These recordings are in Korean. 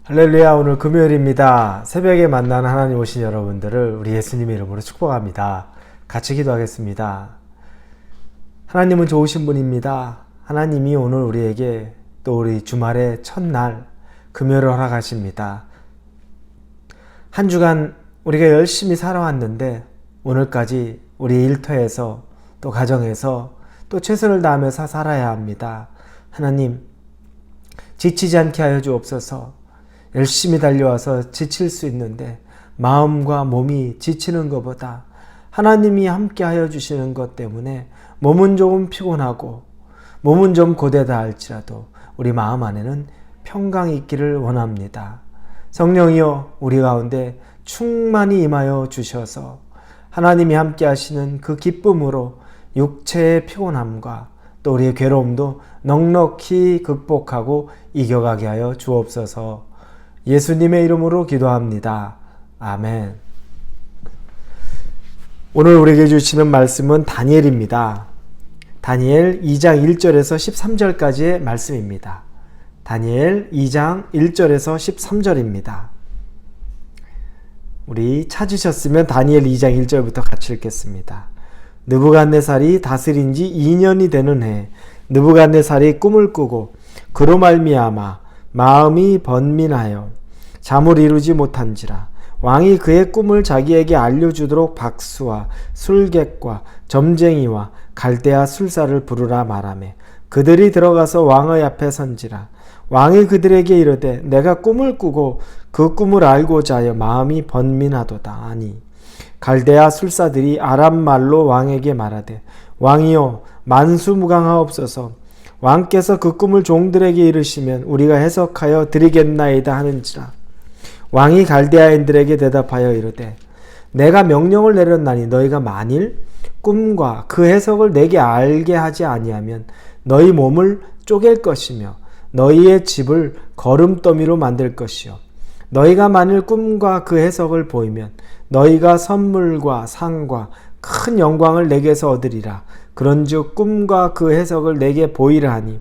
할렐루야. 오늘 금요일입니다. 새벽에 만나는 하나님 오신 여러분들을 우리 예수님의 이름으로 축복합니다. 같이 기도하겠습니다. 하나님은 좋으신 분입니다. 하나님이 오늘 우리에게 또 우리 주말의 첫날 금요일을 허락하십니다. 한 주간 우리가 열심히 살아왔는데 오늘까지 우리 일터에서 또 가정에서 또 최선을 다하면서 살아야 합니다. 하나님, 지치지 않게 하여 주옵소서. 열심히 달려와서 지칠 수 있는데 마음과 몸이 지치는 것보다 하나님이 함께 하여 주시는 것 때문에 몸은 조금 피곤하고 몸은 좀 고되다 할지라도 우리 마음 안에는 평강이 있기를 원합니다. 성령이여 우리 가운데 충만히 임하여 주셔서 하나님이 함께 하시는 그 기쁨으로 육체의 피곤함과 또 우리의 괴로움도 넉넉히 극복하고 이겨가게 하여 주옵소서. 예수님의 이름으로 기도합니다. 아멘. 오늘 우리에게 주시는 말씀은 다니엘입니다. 다니엘 2장 1절에서 13절까지의 말씀입니다. 다니엘 2장 1절에서 13절입니다. 우리 찾으셨으면 다니엘 2장 1절부터 같이 읽겠습니다. 느부갓네살이 다스린 지 2년이 되는 해 느부갓네살이 꿈을 꾸고 그로 말미암아 마음이 번민하여 잠을 이루지 못한지라 왕이 그의 꿈을 자기에게 알려주도록 박수와 술객과 점쟁이와 갈대아 술사를 부르라 말하매 그들이 들어가서 왕의 앞에 선지라 왕이 그들에게 이르되 내가 꿈을 꾸고 그 꿈을 알고자 하여 마음이 번민하도다 하니 갈대아 술사들이 아람 말로 왕에게 말하되 왕이여 만수무강하옵소서. 왕께서 그 꿈을 종들에게 이르시면 우리가 해석하여 드리겠나이다 하는지라 왕이 갈대아인들에게 대답하여 이르되 내가 명령을 내렸나니 너희가 만일 꿈과 그 해석을 내게 알게 하지 아니하면 너희 몸을 쪼갤 것이며 너희의 집을 거름더미로 만들 것이요 너희가 만일 꿈과 그 해석을 보이면 너희가 선물과 상과 큰 영광을 내게서 얻으리라. 그런즉 꿈과 그 해석을 내게 보이라 하니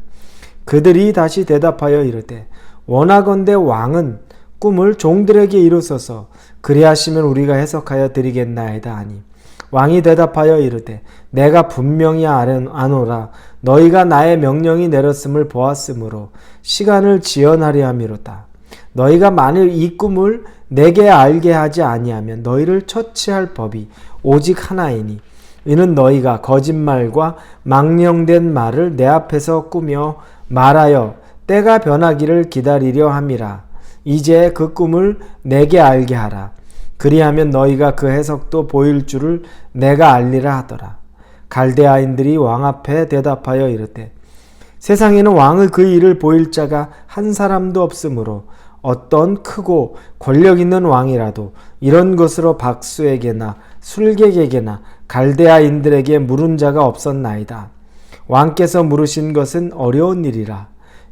그들이 다시 대답하여 이르되 원하건대 왕은 꿈을 종들에게 이루소서. 그리하시면 우리가 해석하여 드리겠나이다 하니 왕이 대답하여 이르되 내가 분명히 아노라. 너희가 나의 명령이 내렸음을 보았으므로 시간을 지연하려 함이로다. 너희가 만일 이 꿈을 내게 알게 하지 아니하면 너희를 처치할 법이 오직 하나이니 이는 너희가 거짓말과 망령된 말을 내 앞에서 꾸며 말하여 때가 변하기를 기다리려 함이라. 이제 그 꿈을 내게 알게 하라. 그리하면 너희가 그 해석도 보일 줄을 내가 알리라 하더라. 갈대아인들이 왕 앞에 대답하여 이르되 세상에는 왕의 그 일을 보일 자가 한 사람도 없으므로 어떤 크고 권력 있는 왕이라도 이런 것으로 박수에게나 술객에게나 갈대아인들에게 물은 자가 없었나이다. 왕께서 물으신 것은 어려운 일이라.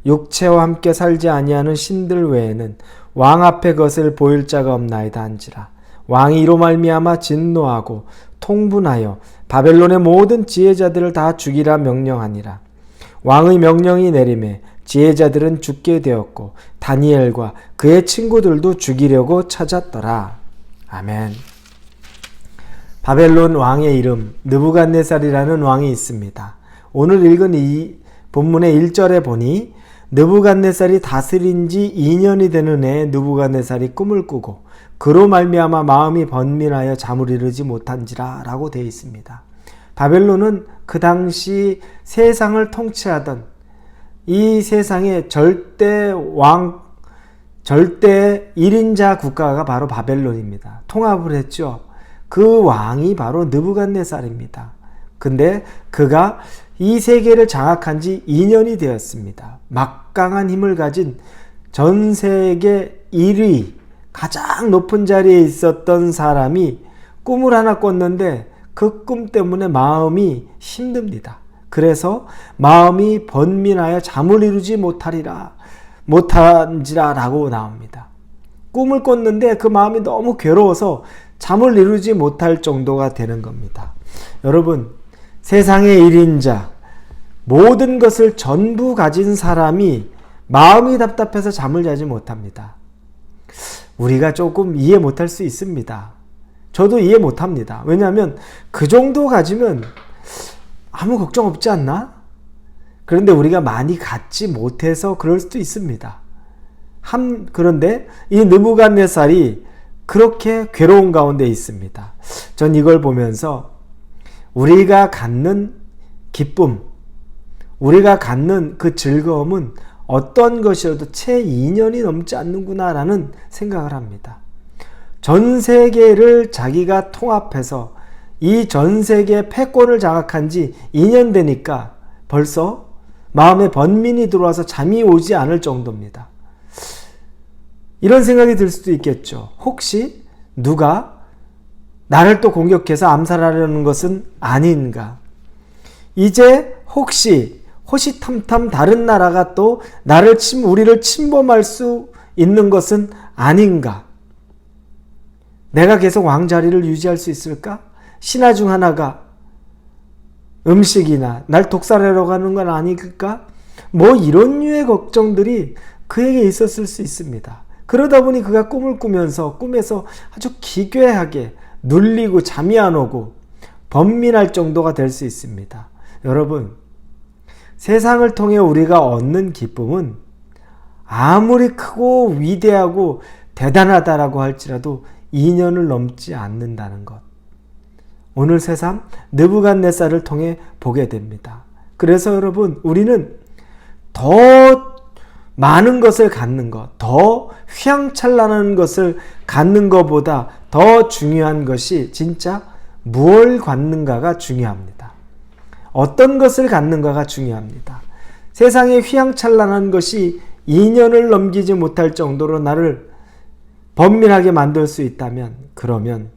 육체와 함께 살지 아니하는 신들 외에는 왕 앞에 것을 보일 자가 없나이다 한지라. 왕이 이로 말미암아 진노하고 통분하여 바벨론의 모든 지혜자들을 다 죽이라 명령하니라. 왕의 명령이 내림에 지혜자들은 죽게 되었고 다니엘과 그의 친구들도 죽이려고 찾았더라. 아멘. 바벨론 왕의 이름 느부갓네살이라는 왕이 있습니다. 오늘 읽은 이 본문의 1절에 보니 느부갓네살이 다스린 지 2년이 되는 해에 느부갓네살이 꿈을 꾸고 그로 말미암아 마음이 번민하여 잠을 이루지 못한지라 라고 되어 있습니다. 바벨론은 그 당시 세상을 통치하던 이 세상의 절대 1인자 국가가 바로 바벨론입니다. 통합을 했죠. 그 왕이 바로 느부갓네살입니다. 근데 그가 이 세계를 장악한 지 2년이 되었습니다. 막강한 힘을 가진 전 세계 1위, 가장 높은 자리에 있었던 사람이 꿈을 하나 꿨는데 그 꿈 때문에 마음이 힘듭니다. 그래서 마음이 번민하여 잠을 이루지 못한지라 라고 나옵니다. 꿈을 꿨는데 그 마음이 너무 괴로워서 잠을 이루지 못할 정도가 되는 겁니다. 여러분, 세상의 1인자, 모든 것을 전부 가진 사람이 마음이 답답해서 잠을 자지 못합니다. 우리가 조금 이해 못할 수 있습니다. 저도 이해 못합니다. 왜냐하면 그 정도 가지면 아무 걱정 없지 않나? 그런데 우리가 많이 갖지 못해서 그럴 수도 있습니다. 그런데 이 느부갓네살이 그렇게 괴로운 가운데 있습니다. 전 이걸 보면서 우리가 갖는 기쁨, 우리가 갖는 그 즐거움은 어떤 것이어도 채 2년이 넘지 않는구나라는 생각을 합니다. 전 세계를 자기가 통합해서 이 전 세계 패권을 장악한 지 2년 되니까 벌써 마음에 번민이 들어와서 잠이 오지 않을 정도입니다. 이런 생각이 들 수도 있겠죠. 혹시 누가 나를 또 공격해서 암살하려는 것은 아닌가? 이제 혹시 호시탐탐 다른 나라가 또 우리를 침범할 수 있는 것은 아닌가? 내가 계속 왕자리를 유지할 수 있을까? 신하 중 하나가 음식이나 날 독살하러 가는 건 아닐까? 뭐 이런 류의 걱정들이 그에게 있었을 수 있습니다. 그러다 보니 그가 꿈을 꾸면서 꿈에서 아주 기괴하게 눌리고 잠이 안 오고 번민할 정도가 될 수 있습니다. 여러분, 세상을 통해 우리가 얻는 기쁨은 아무리 크고 위대하고 대단하다라고 할지라도 2년을 넘지 않는다는 것. 오늘 새삼 느부갓네살을 통해 보게 됩니다. 그래서 여러분, 우리는 더 많은 것을 갖는 것, 더 휘황찬란한 것을 갖는 것보다 더 중요한 것이 진짜 무엇을 갖는가가 중요합니다. 어떤 것을 갖는가가 중요합니다. 세상에 휘황찬란한 것이 2년을 넘기지 못할 정도로 나를 번민하게 만들 수 있다면, 그러면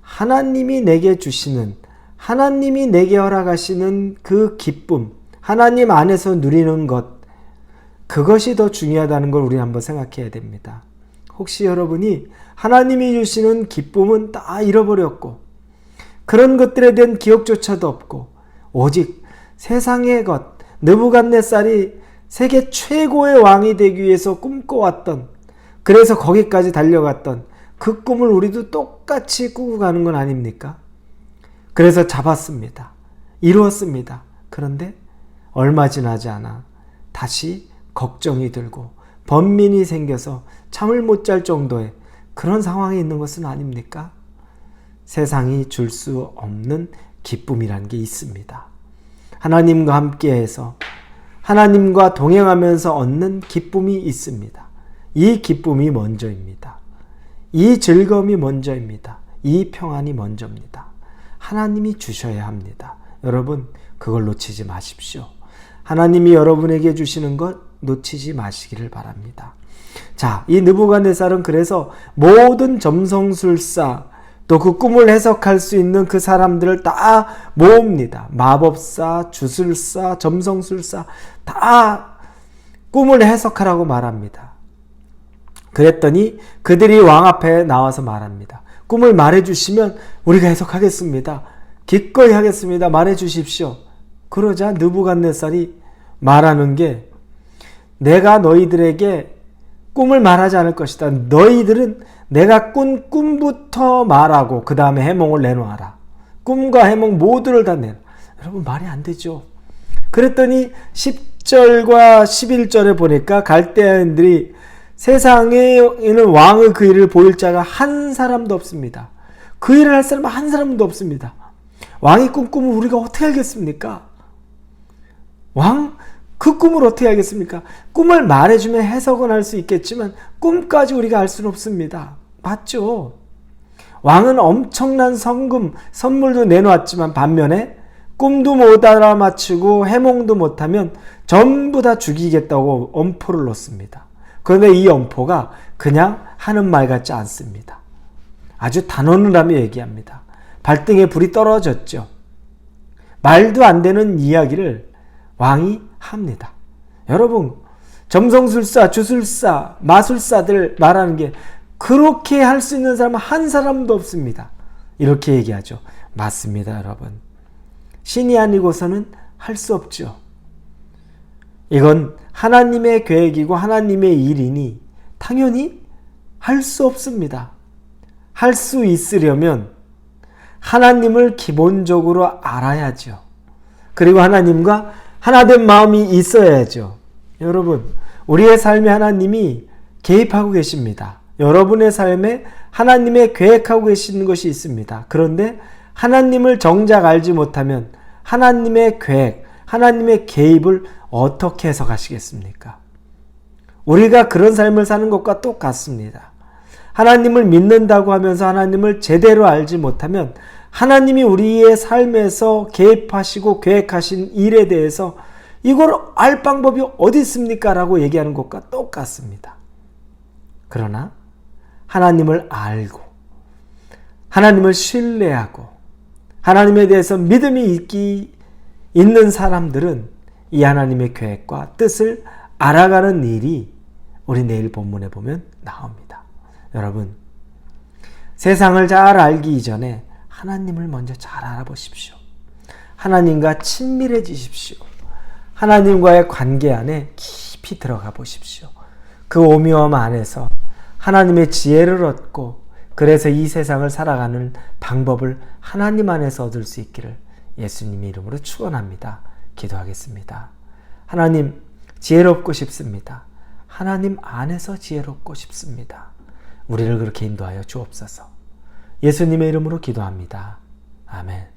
하나님이 내게 주시는, 하나님이 내게 허락하시는 그 기쁨, 하나님 안에서 누리는 것, 그것이 더 중요하다는 걸 우리 한번 생각해야 됩니다. 혹시 여러분이 하나님이 주시는 기쁨은 다 잃어버렸고 그런 것들에 대한 기억조차도 없고 오직 세상의 것, 느부갓네살이 세계 최고의 왕이 되기 위해서 꿈꿔왔던, 그래서 거기까지 달려갔던 그 꿈을 우리도 똑같이 꾸고 가는 건 아닙니까? 그래서 잡았습니다. 이루었습니다. 그런데 얼마 지나지 않아 다시 걱정이 들고 번민이 생겨서 잠을 못 잘 정도의 그런 상황에 있는 것은 아닙니까? 세상이 줄 수 없는 기쁨이란 게 있습니다. 하나님과 함께해서 하나님과 동행하면서 얻는 기쁨이 있습니다. 이 기쁨이 먼저입니다. 이 즐거움이 먼저입니다. 이 평안이 먼저입니다. 하나님이 주셔야 합니다. 여러분, 그걸 놓치지 마십시오. 하나님이 여러분에게 주시는 것 놓치지 마시기를 바랍니다. 자, 이 느부갓네살은 그래서 모든 점성술사, 또 그 꿈을 해석할 수 있는 그 사람들을 다 모읍니다. 마법사, 주술사, 점성술사 다 꿈을 해석하라고 말합니다. 그랬더니 그들이 왕 앞에 나와서 말합니다. 꿈을 말해주시면 우리가 해석하겠습니다. 기꺼이 하겠습니다. 말해주십시오. 그러자 느부갓네살이 말하는 게, 내가 너희들에게 꿈을 말하지 않을 것이다. 너희들은 내가 꾼 꿈부터 말하고 그 다음에 해몽을 내놓아라. 꿈과 해몽 모두를 다 내라. 여러분, 말이 안 되죠. 그랬더니 10절과 11절에 보니까 갈대아인들이 세상에는 왕의 그 일을 보일 자가 한 사람도 없습니다. 그 일을 할 사람은 한 사람도 없습니다. 왕이 꾼 꿈을 우리가 어떻게 알겠습니까? 왕? 그 꿈을 어떻게 알겠습니까? 꿈을 말해주면 해석은 할 수 있겠지만 꿈까지 우리가 알 수는 없습니다. 맞죠? 왕은 엄청난 성금, 선물도 내놓았지만 반면에 꿈도 못 알아맞히고 해몽도 못하면 전부 다 죽이겠다고 엄포를 놓습니다. 그런데 이 엄포가 그냥 하는 말 같지 않습니다. 아주 단언을 하며 얘기합니다. 발등에 불이 떨어졌죠. 말도 안 되는 이야기를 왕이 합니다. 여러분, 점성술사, 주술사, 마술사들 말하는 게 그렇게 할 수 있는 사람은 한 사람도 없습니다. 이렇게 얘기하죠. 맞습니다, 여러분. 신이 아니고서는 할 수 없죠. 이건 하나님의 계획이고 하나님의 일이니 당연히 할 수 없습니다. 할 수 있으려면 하나님을 기본적으로 알아야죠. 그리고 하나님과 하나된 마음이 있어야죠. 여러분, 우리의 삶에 하나님이 개입하고 계십니다. 여러분의 삶에 하나님의 계획하고 계시는 것이 있습니다. 그런데 하나님을 정작 알지 못하면 하나님의 계획, 하나님의 개입을 어떻게 해석하시겠습니까? 우리가 그런 삶을 사는 것과 똑같습니다. 하나님을 믿는다고 하면서 하나님을 제대로 알지 못하면 하나님이 우리의 삶에서 개입하시고 계획하신 일에 대해서 이걸 알 방법이 어디 있습니까? 라고 얘기하는 것과 똑같습니다. 그러나 하나님을 알고 하나님을 신뢰하고 하나님에 대해서 믿음이 있는 사람들은 이 하나님의 계획과 뜻을 알아가는 일이 우리 내일 본문에 보면 나옵니다. 여러분, 세상을 잘 알기 이전에 하나님을 먼저 잘 알아보십시오. 하나님과 친밀해지십시오. 하나님과의 관계 안에 깊이 들어가 보십시오. 그 오묘함 안에서 하나님의 지혜를 얻고 그래서 이 세상을 살아가는 방법을 하나님 안에서 얻을 수 있기를 예수님의 이름으로 축원합니다. 기도하겠습니다. 하나님, 지혜롭고 싶습니다. 하나님 안에서 지혜롭고 싶습니다. 우리를 그렇게 인도하여 주옵소서. 예수님의 이름으로 기도합니다. 아멘.